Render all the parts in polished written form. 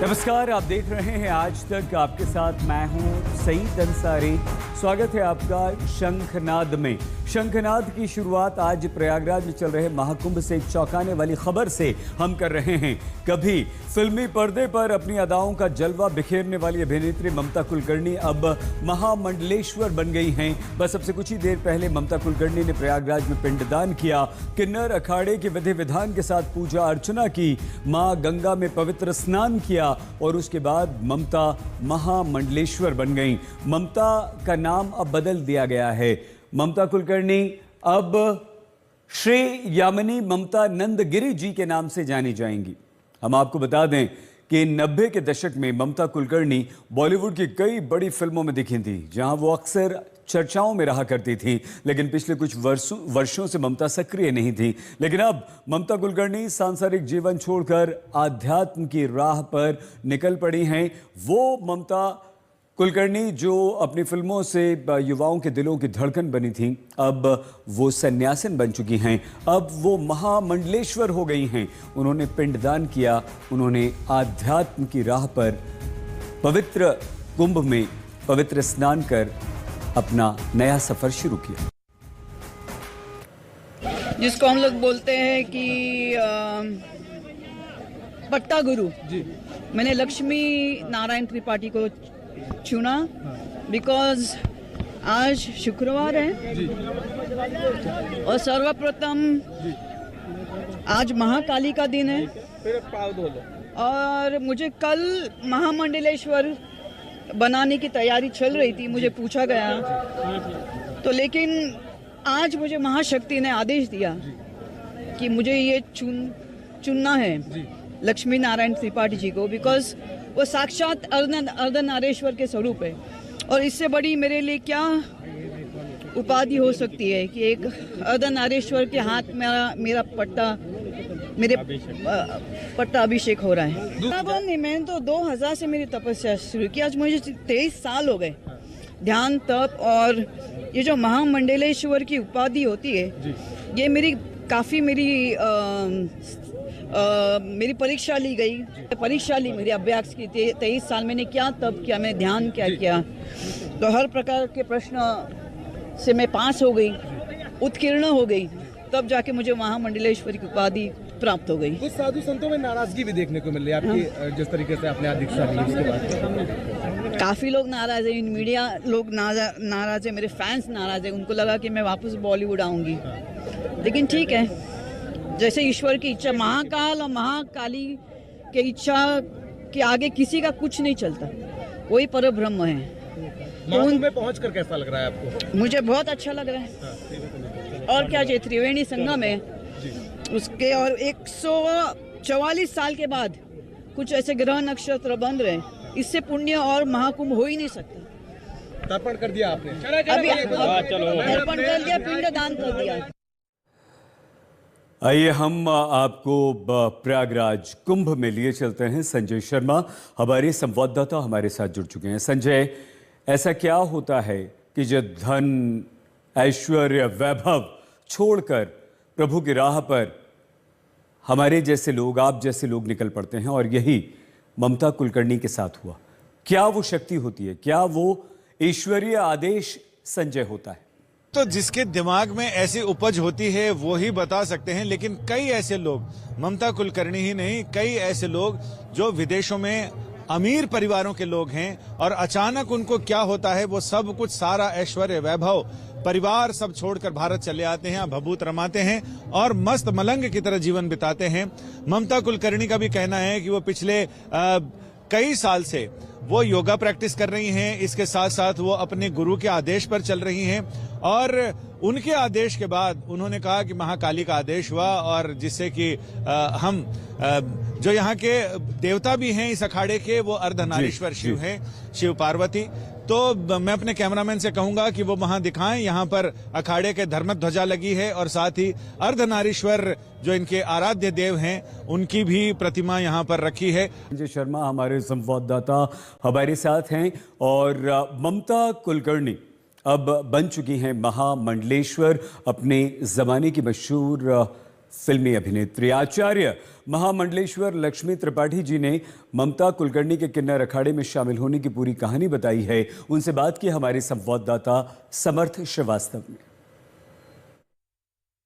नमस्कार, आप देख रहे हैं आज तक। आपके साथ मैं हूं सईद अंसारी। स्वागत है आपका शंखनाद में। शंखनाद की शुरुआत आज प्रयागराज में चल रहे महाकुंभ से एक चौंकाने वाली खबर से हम कर रहे हैं। कभी फिल्मी पर्दे पर अपनी अदाओं का जलवा बिखेरने वाली अभिनेत्री ममता कुलकर्णी अब महामंडलेश्वर बन गई हैं। बस अब से कुछ ही देर पहले ममता कुलकर्णी ने प्रयागराज में पिंडदान किया, किन्नर अखाड़े के विधि विधान के साथ पूजा अर्चना की, मां गंगा में पवित्र स्नान किया और उसके बाद ममता महामंडलेश्वर बन गई। ममता का नाम अब बदल दिया गया है। ममता कुलकर्णी अब श्री यामिनी ममता नंदगिरी जी के नाम से जानी जाएंगी। हम आपको बता दें कि 90 के दशक में ममता कुलकर्णी बॉलीवुड की कई बड़ी फिल्मों में दिखी थी, जहां वो अक्सर चर्चाओं में रहा करती थी। लेकिन पिछले कुछ वर्षों से ममता सक्रिय नहीं थी। लेकिन अब ममता कुलकर्णी सांसारिक जीवन छोड़कर आध्यात्म की राह पर निकल पड़ी हैं। वो ममता कुलकर्णी जो अपनी फिल्मों से युवाओं के दिलों की धड़कन बनी थी, अब वो सन्यासिन बन चुकी हैं। अब वो महामंडलेश्वर हो गई हैं। उन्होंने पिंडदान किया, उन्होंने आध्यात्म की राह पर पवित्र कुंभ में पवित्र स्नान कर अपना नया सफर शुरू किया, जिसको हम लोग बोलते हैं कि पट्टा गुरु जी। मैंने लक्ष्मी नारायण त्रिपाठी को चुना बिकॉज आज शुक्रवार है जी। और सर्वप्रथम आज महाकाली का दिन है और मुझे कल महामंडलेश्वर बनाने की तैयारी चल रही थी। मुझे पूछा गया तो, लेकिन आज मुझे महाशक्ति ने आदेश दिया कि मुझे ये चुनना है लक्ष्मी नारायण त्रिपाठी जी को, बिकॉज वो साक्षात अर्धनारेश्वर के स्वरूप है। और इससे बड़ी मेरे लिए क्या उपाधि हो सकती है कि एक अर्धनारेश्वर के हाथ में मेरा पट्टा अभिषेक हो रहा है। मैंने तो 2000 से मेरी तपस्या शुरू की। आज मुझे 23 साल हो गए ध्यान, तप, और ये जो महामंडलेश्वर की उपाधि होती है, ये मेरी परीक्षा ली गई। परीक्षा ली, मेरी अभ्यास की 23 साल मैंने क्या तप किया, मैंने ध्यान क्या किया, तो हर प्रकार के प्रश्न से मैं पास हो गई, उत्कीर्ण हो गई, तब जाके मुझे महामंडलेश्वरी की उपाधि प्राप्त हो गई। कुछ साधु संतों में नाराजगी भी देखने को मिल रही है आपकी, जिस तरीके से आपने दीक्षा ली उसके बाद काफी लोग नाराज है, मीडिया लोग नाराज है, मेरे फैंस नाराज है। उनको लगा कि मैं वापस बॉलीवुड आऊंगी, लेकिन ठीक है, जैसे ईश्वर की इच्छा। महाकाल और महाकाली के इच्छा के आगे किसी का कुछ नहीं चलता, वही परब्रह्म है। महाकुंभ में पहुंचकर कैसा लग रहा है आपको? मुझे बहुत अच्छा लग रहा है। और क्या चाहिए, त्रिवेणी संगम है उसके, और 144 साल के बाद कुछ ऐसे ग्रह नक्षत्र बन रहे हैं, इससे पुण्य और महाकुंभ हो ही नहीं सकता। तर्पण कर दिया आपने? अभी तर्पण कर दिया, पिंडदान कर दिया। आइए हम आपको प्रयागराज कुंभ में लिए चलते हैं। संजय शर्मा हमारे संवाददाता हमारे साथ जुड़ चुके हैं। संजय, ऐसा क्या होता है कि जब धन, ऐश्वर्य, वैभव छोड़कर प्रभु की राह पर हमारे जैसे लोग, आप जैसे लोग निकल पड़ते हैं, और यही ममता कुलकर्णी के साथ हुआ? क्या वो शक्ति होती है, क्या वो ईश्वरीय आदेश संजय होता है? तो जिसके दिमाग में ऐसी उपज होती है वो ही बता सकते हैं, लेकिन कई ऐसे लोग, ममता कुलकर्णी ही नहीं, कई ऐसे लोग जो विदेशों में अमीर परिवारों के लोग हैं और अचानक उनको क्या होता है, वो सब कुछ, सारा ऐश्वर्य, वैभव, परिवार सब छोड़कर भारत चले आते हैं, भभूत रमाते हैं और मस्त मलंग की तरह जीवन बिताते हैं। ममता कुलकर्णी का भी कहना है कि वो पिछले कई साल से वो योगा प्रैक्टिस कर रही हैं, इसके साथ साथ वो अपने गुरु के आदेश पर चल रही हैं, और उनके आदेश के बाद उन्होंने कहा कि महाकाली का आदेश हुआ, और जिससे कि हम जो यहाँ के देवता भी हैं इस अखाड़े के, वो अर्धनारीश्वर शिव हैं, शिव पार्वती। तो मैं अपने कैमरामैन से कहूंगा कि वो वहां दिखाएं, यहाँ पर अखाड़े के धर्म ध्वजा लगी है और साथ ही अर्धनारीश्वर जो इनके आराध्य देव हैं उनकी भी प्रतिमा यहाँ पर रखी है। संजय शर्मा हमारे संवाददाता हमारे साथ हैं, और ममता कुलकर्णी अब बन चुकी हैं महामंडलेश्वर, अपने ज़माने की मशहूर फिल्मी अभिनेत्री आचार्य महामंडलेश्वर लक्ष्मी त्रिपाठी जी ने ममता कुलकर्णी के किन्नर अखाड़े में शामिल होने की पूरी कहानी बताई है। उनसे बात की हमारे संवाददाता समर्थ श्रीवास्तव ने।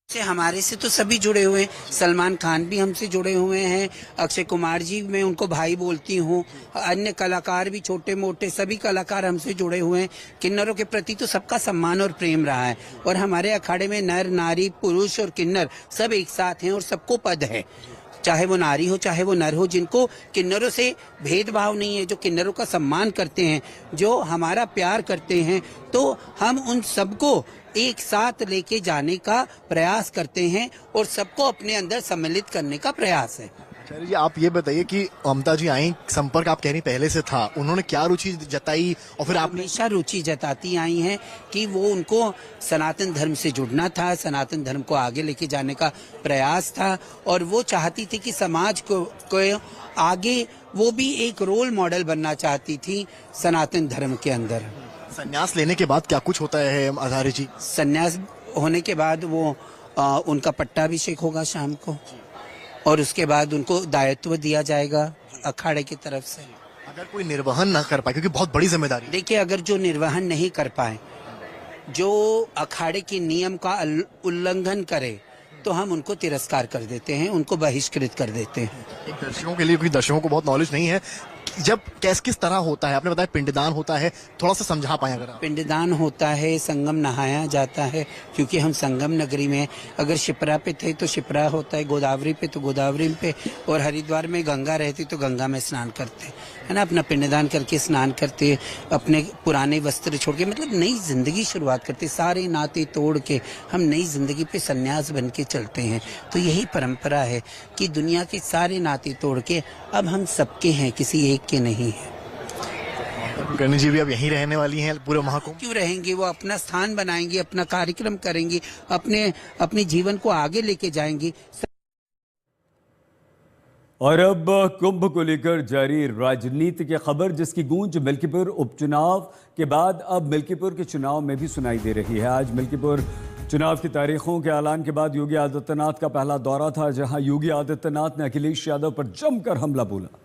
हमारे से तो सभी जुड़े हुए हैं, सलमान खान भी हमसे जुड़े हुए हैं, अक्षय कुमार जी मैं उनको भाई बोलती हूँ, अन्य कलाकार भी छोटे मोटे सभी कलाकार हमसे जुड़े हुए हैं। किन्नरों के प्रति तो सबका सम्मान और प्रेम रहा है और हमारे अखाड़े में नर नारी पुरुष और किन्नर सब एक साथ हैं और सबको पद है, चाहे वो नारी हो चाहे वो नर हो। जिनको किन्नरों से भेदभाव नहीं है, जो किन्नरों का सम्मान करते हैं, जो हमारा प्यार करते हैं, तो हम उन सबको एक साथ लेके जाने का प्रयास करते हैं और सबको अपने अंदर सम्मिलित करने का प्रयास है। आचार्य जी, आप ये बताइए कि ममता जी आई, संपर्क आप कह रही पहले से था, उन्होंने क्या रुचि जताई और फिर आप हमेशा रुचि जताती आई हैं कि वो उनको सनातन धर्म से जुड़ना था, सनातन धर्म को आगे लेके जाने का प्रयास था और वो चाहती थी कि समाज को आगे वो भी एक रोल मॉडल बनना चाहती थी सनातन धर्म के अंदर। संन्यास लेने के बाद क्या कुछ होता है आचार्य जी? संन्यास होने के बाद वो उनका पट्टाभिषेक होगा शाम को और उसके बाद उनको दायित्व दिया जाएगा अखाड़े की तरफ से। अगर कोई निर्वहन ना कर पाए, क्योंकि बहुत बड़ी जिम्मेदारी। देखिए, अगर जो निर्वहन नहीं कर पाए, जो अखाड़े के नियम का उल्लंघन करे, तो हम उनको तिरस्कार कर देते हैं, उनको बहिष्कृत कर देते हैं। एक दर्शकों के लिए, क्योंकि दर्शकों को बहुत नॉलेज नहीं है, जब किस तरह होता है, आपने बताया पिंडदान होता है, थोड़ा सा समझा पाए अगर आप। पिंडदान होता है, संगम नहाया जाता है, क्योंकि हम संगम नगरी में, अगर शिप्रा पे थे तो शिप्रा होता है, गोदावरी पे तो गोदावरी पे, और हरिद्वार में गंगा रहती तो गंगा में स्नान करते है ना, अपना पिंडदान करके स्नान करते, अपने पुराने वस्त्र छोड़ के, मतलब नई जिंदगी शुरुआत करते, सारे नाते तोड़ के हम नई जिंदगी पे सन्यास बन के चलते हैं। तो यही परंपरा है कि दुनिया के सारे नाते तोड़ के अब हम सबके हैं, किसी एक के नहीं है। कुलकर्णी जी भी अब यहीं रहने वाली हैं पूरे महाकुंभ? क्यों रहेंगी, वो अपना स्थान बनाएंगी, अपना कार्यक्रम करेंगी, अपने जीवन को आगे लेके जाएंगी। और अब कुंभ को लेकर जारी राजनीति की खबर, जिसकी गूंज मिल्कीपुर उपचुनाव के बाद अब मिल्कीपुर के चुनाव में भी सुनाई दे रही है। आज मिल्कीपुर चुनाव की तारीखों के ऐलान के बाद योगी आदित्यनाथ का पहला दौरा था, जहां योगी आदित्यनाथ ने अखिलेश यादव पर जमकर हमला बोला।